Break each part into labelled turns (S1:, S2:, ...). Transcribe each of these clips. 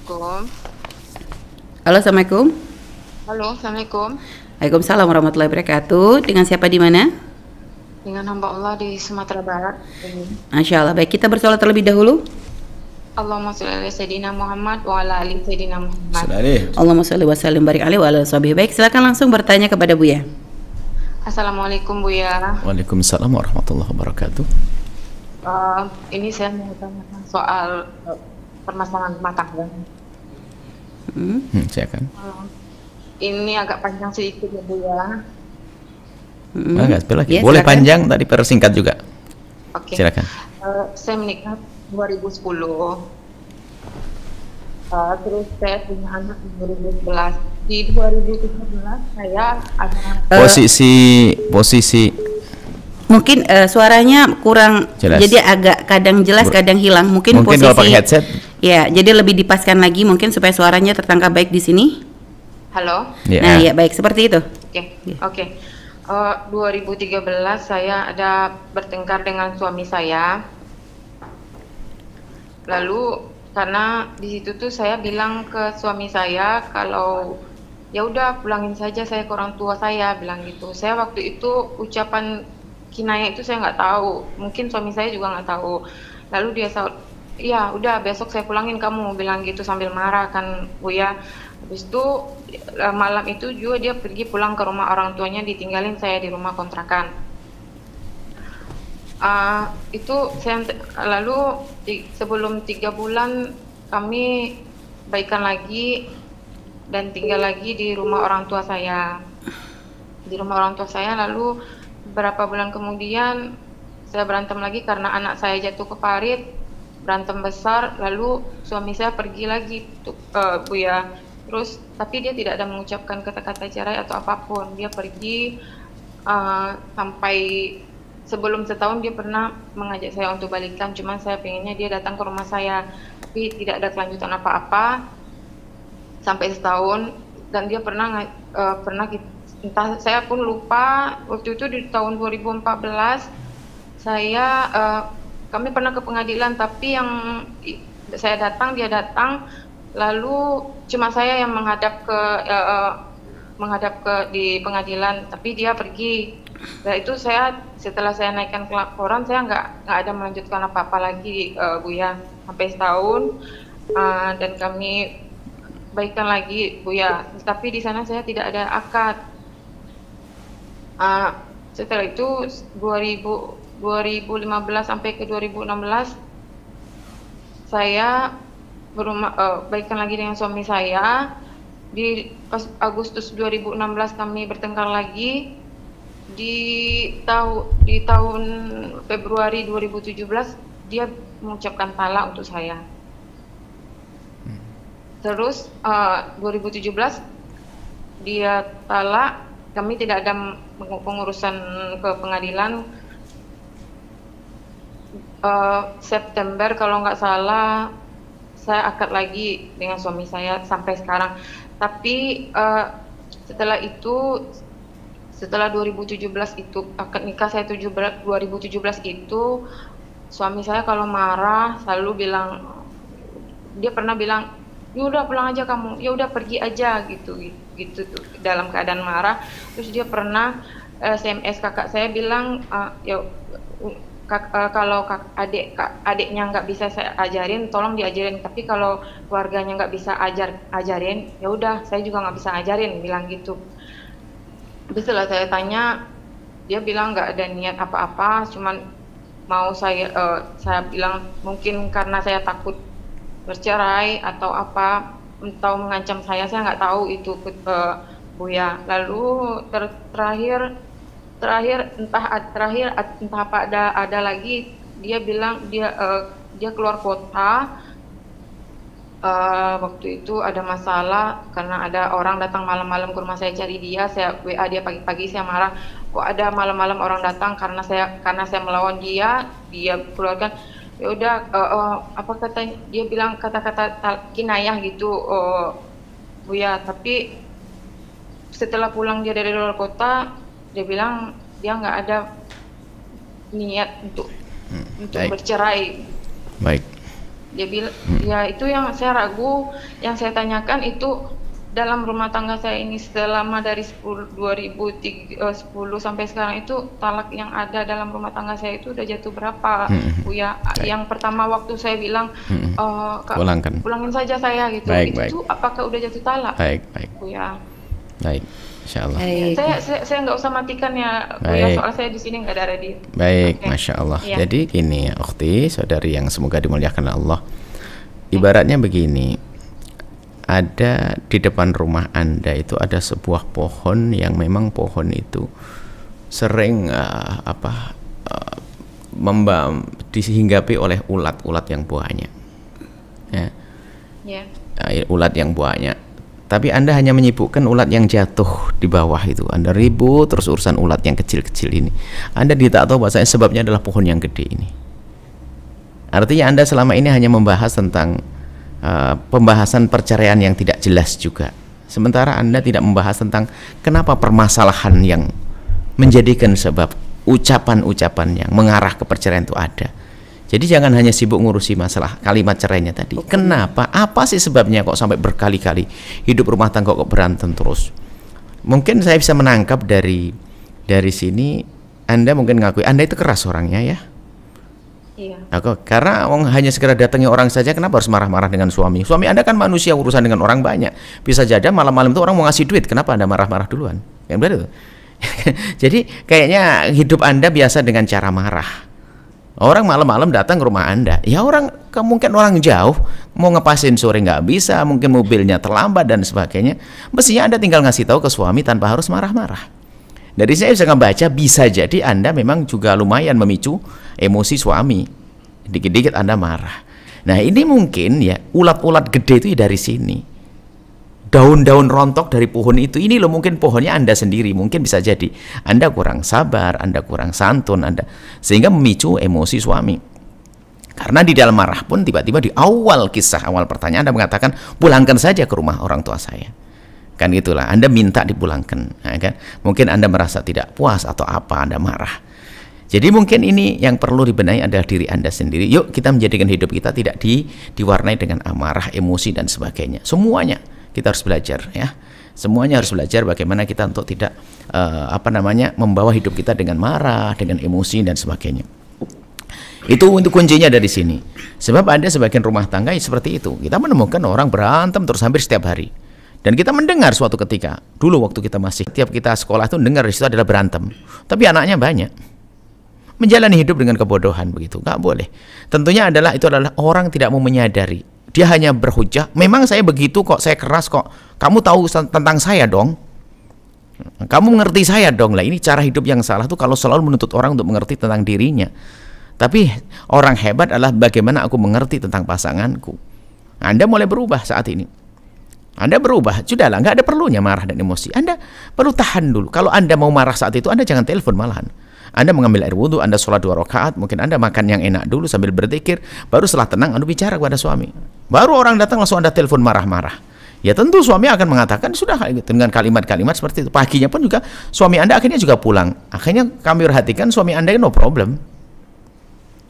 S1: Assalamualaikum.
S2: Halo, Assalamualaikum.
S1: Halo, Assalamualaikum.
S2: Waalaikumsalam warahmatullahi wabarakatuh. Dengan siapa di mana?
S1: Dengan hamba Allah di Sumatera Barat.
S2: Masya Allah. Baik, kita bersolat terlebih dahulu.
S1: Allahumma sholli ala Sayyidina Muhammad wa ala ali Sayyidina Muhammad.
S2: Allahumma sholli wa sallim barik alaihi wa ala sahbihi. Baik, silakan langsung bertanya kepada Buya.
S1: Assalamualaikum Buya.
S3: Waalaikumsalam warahmatullahi wabarakatuh.
S1: Ini saya mau tanya soal permasalahan rumah tangga.
S3: Silakan.
S1: Ini agak panjang sedikit ya Buya.
S3: Enggak, lagi.
S2: Ya,
S3: Boleh
S2: silakan.
S3: panjang, tadi persingkat juga.
S1: Oke.
S3: Silakan.
S1: Saya menikah 2010. Terus saya punya anak di 2011. Di 2013 saya ada
S3: Posisi
S2: Mungkin suaranya kurang,
S3: Jelas.
S2: jadi agak kadang jelas, kadang hilang. Mungkin
S3: mungkin
S2: posisi,
S3: kalau pakai headset.
S2: ya, jadi lebih dipaskan lagi mungkin supaya suaranya tertangkap baik di sini.
S1: Halo.
S3: Ya.
S2: Nah, ya baik seperti itu.
S1: Oke. 2013 saya ada bertengkar dengan suami saya. Lalu karena di situ tuh saya bilang ke suami saya kalau ya udah pulangin saja saya ke orang tua saya, bilang gitu. Saya waktu itu ucapan kinaya itu saya nggak tahu, mungkin suami saya juga nggak tahu. Lalu dia ya udah besok saya pulangin kamu, bilang gitu sambil marah kan Buya. Habis itu malam itu juga dia pergi pulang ke rumah orang tuanya, ditinggalin saya di rumah kontrakan. Itu saya lalu sebelum 3 bulan kami baikan lagi dan tinggal lagi di rumah orang tua saya. Di rumah orang tua saya, lalu beberapa bulan kemudian saya berantem lagi karena anak saya jatuh ke parit, berantem besar. Lalu suami saya pergi lagi Buya. Terus tapi dia tidak ada mengucapkan kata-kata cerai atau apapun. Dia pergi sampai sebelum setahun dia pernah mengajak saya untuk balikan. Cuman saya pengennya dia datang ke rumah saya, tapi tidak ada kelanjutan apa-apa sampai setahun. Dan dia pernah entah saya pun lupa, waktu itu di tahun 2014 saya kami pernah ke pengadilan, tapi yang saya datang dia datang, lalu cuma saya yang menghadap ke di pengadilan, tapi dia pergi. Nah itu setelah saya naikkan ke laporan, saya nggak ada melanjutkan apa-apa lagi Buya sampai setahun. Dan kami baikan lagi Buya, tapi di sana saya tidak ada akad. Setelah itu 2015 sampai ke 2016 saya baikan lagi dengan suami saya. Di Agustus 2016 kami bertengkar lagi. Di tahun Februari 2017 dia mengucapkan talak untuk saya. Terus 2017 dia talak, kami tidak ada pengurusan ke pengadilan. September kalau nggak salah saya akad lagi dengan suami saya sampai sekarang. Tapi setelah 2017 itu akad nikah saya 2017 itu, suami saya kalau marah selalu bilang, dia pernah bilang ya udah pulang aja kamu, ya udah pergi aja gitu tuh, dalam keadaan marah. Terus dia pernah SMS kakak saya bilang kalau adiknya nggak bisa saya ajarin, tolong diajarin, tapi kalau keluarganya nggak bisa ajarin, ya udah saya juga nggak bisa ajarin, bilang gitu. Tapi setelah saya tanya, dia bilang nggak ada niat apa-apa, cuman mau saya bilang mungkin karena saya takut bercerai atau apa, atau mengancam saya nggak tahu itu Buya. Lalu terakhir entah apa ada lagi, dia bilang dia keluar kota. Waktu itu ada masalah karena ada orang datang malam-malam ke rumah saya cari dia. Saya WA dia pagi-pagi, saya marah, kok ada malam-malam orang datang karena saya melawan dia keluarkan. Ya udah apa kata dia bilang kata-kata kinayah gitu Buya. Tapi setelah pulang dia dari luar kota, dia bilang dia nggak ada niat untuk
S3: Baik.
S1: bercerai.
S3: Baik.
S1: Dia bilang, ya itu yang saya ragu, yang saya tanyakan itu dalam rumah tangga saya ini selama dari 2010 sampai sekarang itu talak yang ada dalam rumah tangga saya itu udah jatuh berapa, Buya? Yang pertama waktu saya bilang, Kak, pulangin saja saya gitu, itu apakah udah jatuh talak?
S3: Baik.
S1: Buya.
S3: Baik, insyaallah.
S1: Saya nggak usah matikan ya, Buya, soal saya di sini nggak ada radio.
S3: Baik, masya Allah. Jadi ini ya, ukhti, saudari yang semoga dimuliakan Allah. Ibaratnya begini. Ada di depan rumah Anda itu ada sebuah pohon yang memang pohon itu sering disinggapi oleh ulat-ulat yang banyak, ulat yang banyak. Tapi Anda hanya menyibukkan ulat yang jatuh di bawah itu. Anda ribut terus urusan ulat yang kecil-kecil ini. Anda tidak tahu bahwasanya sebabnya adalah pohon yang gede ini. Artinya Anda selama ini hanya membahas tentang pembahasan perceraian yang tidak jelas juga, sementara Anda tidak membahas tentang kenapa permasalahan yang menjadikan sebab ucapan-ucapan yang mengarah ke perceraian itu ada. Jadi jangan hanya sibuk ngurusi masalah kalimat cerainya tadi. Kenapa? Apa sih sebabnya kok sampai berkali-kali hidup rumah tangga kok berantem terus? Mungkin saya bisa menangkap dari sini Anda mungkin ngakui Anda itu keras orangnya ya. Iya. Karena hanya sekedar datangi orang saja, kenapa harus marah-marah dengan suami? Suami Anda kan manusia, urusan dengan orang banyak. Bisa jadi malam-malam itu orang mau ngasih duit, kenapa Anda marah-marah duluan? Yang benar itu. Jadi kayaknya hidup Anda biasa dengan cara marah. Orang malam-malam datang ke rumah Anda, ya mungkin orang jauh, mau ngepasin sore nggak bisa, mungkin mobilnya terlambat dan sebagainya. Mestinya Anda tinggal ngasih tahu ke suami tanpa harus marah-marah. Dari saya bisa ngebaca, bisa jadi Anda memang juga lumayan memicu emosi suami. Dikit-dikit Anda marah. Nah ini mungkin ya, ulat-ulat gede itu dari sini. Daun-daun rontok dari pohon itu, ini loh mungkin pohonnya Anda sendiri. Mungkin bisa jadi Anda kurang sabar, Anda kurang santun, sehingga memicu emosi suami. Karena di dalam marah pun tiba-tiba di awal kisah, awal pertanyaan Anda mengatakan, pulangkan saja ke rumah orang tua saya. Kan gitulah, Anda minta dipulangkan, kan? Mungkin Anda merasa tidak puas atau apa, Anda marah. Jadi mungkin ini yang perlu dibenahi adalah diri Anda sendiri. Yuk kita menjadikan hidup kita tidak diwarnai dengan amarah, emosi dan sebagainya. Semuanya kita harus belajar ya. Semuanya harus belajar bagaimana kita untuk tidak membawa hidup kita dengan marah, dengan emosi dan sebagainya. Itu untuk kuncinya dari sini. Sebab ada sebagian rumah tangga seperti itu. Kita menemukan orang berantem terus hampir setiap hari. Dan kita mendengar suatu ketika, dulu waktu kita masih, tiap kita sekolah itu dengar di situ adalah berantem. Tapi anaknya banyak. Menjalani hidup dengan kebodohan begitu, nggak boleh. Tentunya itu adalah orang tidak mau menyadari. Dia hanya berhujah, memang saya begitu kok, saya keras kok. Kamu tahu tentang saya dong. Kamu mengerti saya dong. Lah ini cara hidup yang salah tuh kalau selalu menuntut orang untuk mengerti tentang dirinya. Tapi orang hebat adalah bagaimana aku mengerti tentang pasanganku. Anda mulai berubah saat ini. Anda berubah, sudahlah, nggak ada perlunya marah dan emosi. Anda perlu tahan dulu. Kalau Anda mau marah saat itu, Anda jangan telepon malahan. Anda mengambil air wudhu, Anda sholat 2 rakaat, mungkin Anda makan yang enak dulu sambil berzikir, baru setelah tenang Anda bicara kepada suami. Baru orang datang langsung Anda telepon marah-marah. Ya tentu suami akan mengatakan sudah dengan kalimat-kalimat seperti itu. Paginya pun juga suami Anda akhirnya juga pulang. Akhirnya kami perhatikan suami Anda no problem.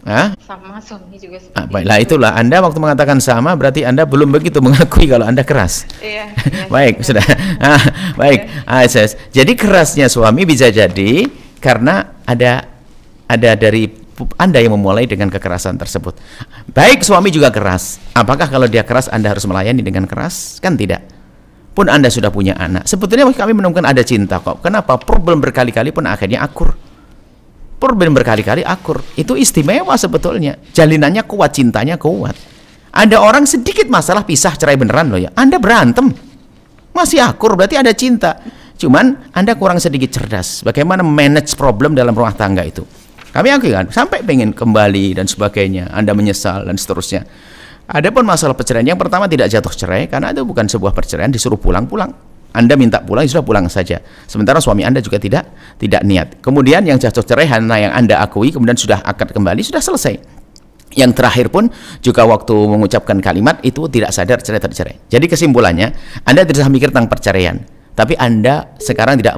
S1: Sama suami juga
S3: baiklah itulah Anda waktu mengatakan sama berarti Anda belum begitu mengakui kalau Anda keras.
S1: Iya.
S3: Baik sudah. Baik. Jadi kerasnya suami bisa jadi karena ada dari Anda yang memulai dengan kekerasan tersebut. Baik suami juga keras. Apakah kalau dia keras Anda harus melayani dengan keras? Kan tidak. Pun Anda sudah punya anak. Sebetulnya kami menemukan ada cinta kok. Kenapa? Problem berkali-kali pun akhirnya akur. Problem berkali-kali akur. Itu istimewa sebetulnya. Jalinannya kuat, cintanya kuat. Ada orang sedikit masalah pisah cerai beneran loh ya. Anda berantem. Masih akur berarti ada cinta. Cuman Anda kurang sedikit cerdas. Bagaimana manage problem dalam rumah tangga itu. Kami akui kan, sampai pengen kembali dan sebagainya. Anda menyesal dan seterusnya. Adapun masalah perceraian, yang pertama tidak jatuh cerai karena itu bukan sebuah perceraian, disuruh pulang-pulang. Anda minta pulang, sudah pulang saja. Sementara suami Anda juga tidak niat. Kemudian yang jatuh cerai hanya yang Anda akui, kemudian sudah akad kembali, sudah selesai. Yang terakhir pun juga waktu mengucapkan kalimat itu tidak sadar cerai tercerai. Jadi kesimpulannya, Anda tidak usah mikir tentang perceraian. Tapi Anda sekarang tidak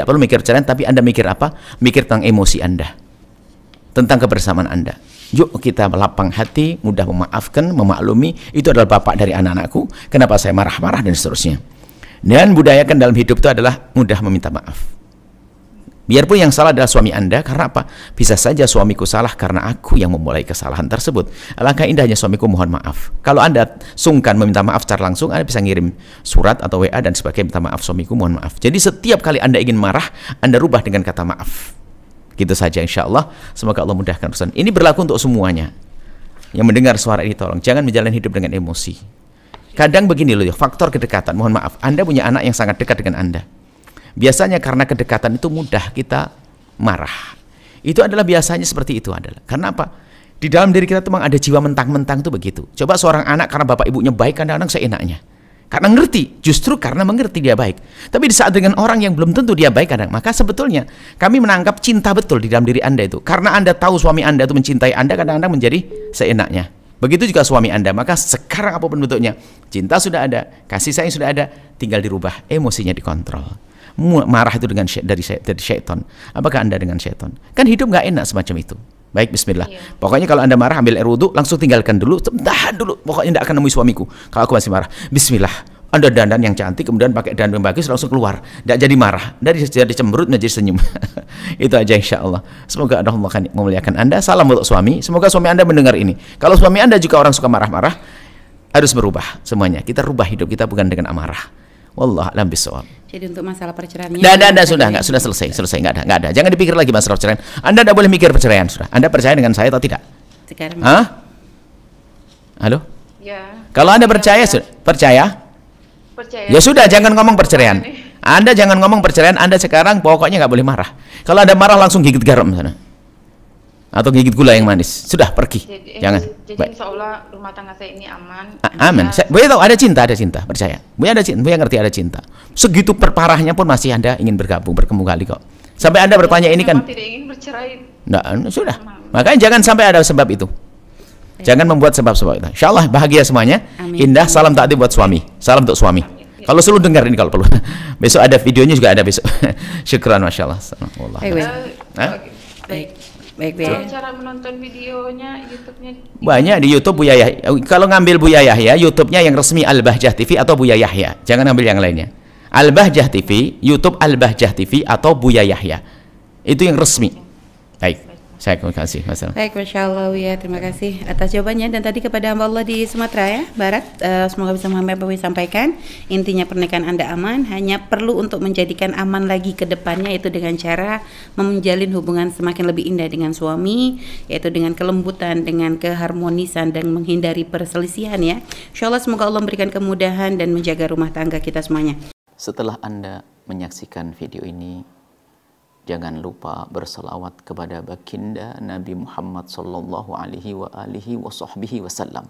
S3: perlu mikir perceraian, tapi Anda mikir apa? Mikir tentang emosi Anda. Tentang kebersamaan Anda. Yuk kita lapang hati, mudah memaafkan, memaklumi. Itu adalah bapak dari anak-anakku. Kenapa saya marah-marah dan seterusnya. Dan budayakan dalam hidup itu adalah mudah meminta maaf. Biarpun yang salah adalah suami Anda, karena apa? Bisa saja suamiku salah karena aku yang memulai kesalahan tersebut. Alangkah indahnya suamiku mohon maaf. Kalau Anda sungkan meminta maaf secara langsung, Anda bisa ngirim surat atau WA dan sebagainya, minta maaf suamiku mohon maaf. Jadi setiap kali Anda ingin marah, Anda rubah dengan kata maaf. Gitu saja insya Allah. Semoga Allah mudahkan urusan. Ini berlaku untuk semuanya. Yang mendengar suara ini tolong jangan menjalani hidup dengan emosi. Kadang begini loh, faktor kedekatan. Mohon maaf, Anda punya anak yang sangat dekat dengan Anda. Biasanya karena kedekatan itu mudah kita marah. Itu adalah biasanya seperti itu adalah. Karena apa? Di dalam diri kita tuh memang ada jiwa mentang-mentang itu begitu. Coba seorang anak karena bapak ibunya baik, kadang-kadang seenaknya. Karena ngerti, justru karena mengerti dia baik. Tapi di saat dengan orang yang belum tentu dia baik kadang, maka sebetulnya kami menangkap cinta betul di dalam diri Anda itu. Karena Anda tahu suami Anda itu mencintai Anda, kadang-kadang menjadi seenaknya. Begitu juga suami Anda. Maka sekarang apapun bentuknya, cinta sudah ada, kasih sayang sudah ada, tinggal dirubah, emosinya dikontrol. Marah itu dari syaitan. Apakah Anda dengan syaitan? Kan hidup nggak enak semacam itu. Baik, bismillah. Pokoknya kalau Anda marah, ambil air wudhu, langsung tinggalkan dulu, tahan dulu. Pokoknya tidak akan nemui suamiku kalau aku masih marah. Bismillah. Anda dandan yang cantik, kemudian pakai dandan yang bagus, langsung keluar. Tidak jadi marah, dari jadi cemberut, menjadi senyum. Itu aja insya Allah. Semoga Allah akan memuliakan Anda. Salam untuk suami. Semoga suami Anda mendengar ini. Kalau suami Anda juga orang suka marah-marah, harus berubah semuanya. Kita rubah hidup kita bukan dengan amarah. Wallah alam bisawab.
S2: Jadi untuk masalah perceraiannya
S3: sudah selesai, enggak ada. Jangan dipikir lagi masalah perceraian. Anda tidak boleh mikir perceraian sudah. Anda percaya dengan saya atau tidak?
S2: Sekarang.
S3: Hah? Halo?
S1: Ya.
S3: Kalau Anda percaya, percaya? Ya sudah, jangan ngomong perceraian. Anda jangan ngomong perceraian, Anda sekarang pokoknya nggak boleh marah. Kalau Anda marah langsung gigit garam sana. Atau gigit gula yang manis. Sudah, pergi. Jangan.
S1: Jadi insya Allah rumah tangga saya ini aman.
S3: Aman. Buya tahu ada cinta, percaya. Buya ada cinta, Buya ngerti ada cinta. Segitu perparahnya pun masih Anda ingin bergabung, bertemu kali kok. Sampai Anda bertanya ini kan.
S1: Tidak ingin bercerai.
S3: Nah, sudah. Makanya jangan sampai ada sebab itu. Jangan membuat sebab-sebab itu. Insya Allah bahagia semuanya.
S2: Amin.
S3: Indah. Salam takdim buat suami. Salam untuk suami. Kalau selalu dengar ini kalau perlu. Besok ada videonya juga ada besok. Syukran, masya Allah.
S2: Baik.
S1: Cara menonton videonya YouTube-nya
S3: banyak di YouTube Buya Yahya. Kalau ngambil Buya Yahya, YouTube-nya yang resmi Al-Bahjah TV atau Buya Yahya. Jangan ambil yang lainnya. Al-Bahjah TV, YouTube Al-Bahjah TV atau Buya Yahya. Itu yang resmi. Baik. Saya terima kasih.
S2: Baik, Masya Allah ya, terima kasih atas jawabannya. Dan tadi kepada hamba Allah di Sumatera ya, Barat, semoga bisa memahami apa yang sampaikan. Intinya pernikahan Anda aman, hanya perlu untuk menjadikan aman lagi ke depannya, yaitu dengan cara menjalin hubungan semakin lebih indah dengan suami, yaitu dengan kelembutan, dengan keharmonisan, dan menghindari perselisihan ya. Insya Allah semoga Allah memberikan kemudahan dan menjaga rumah tangga kita semuanya.
S3: Setelah Anda menyaksikan video ini, jangan lupa berselawat kepada baginda Nabi Muhammad sallallahu alaihi wa alihi wa sahbihi wasallam.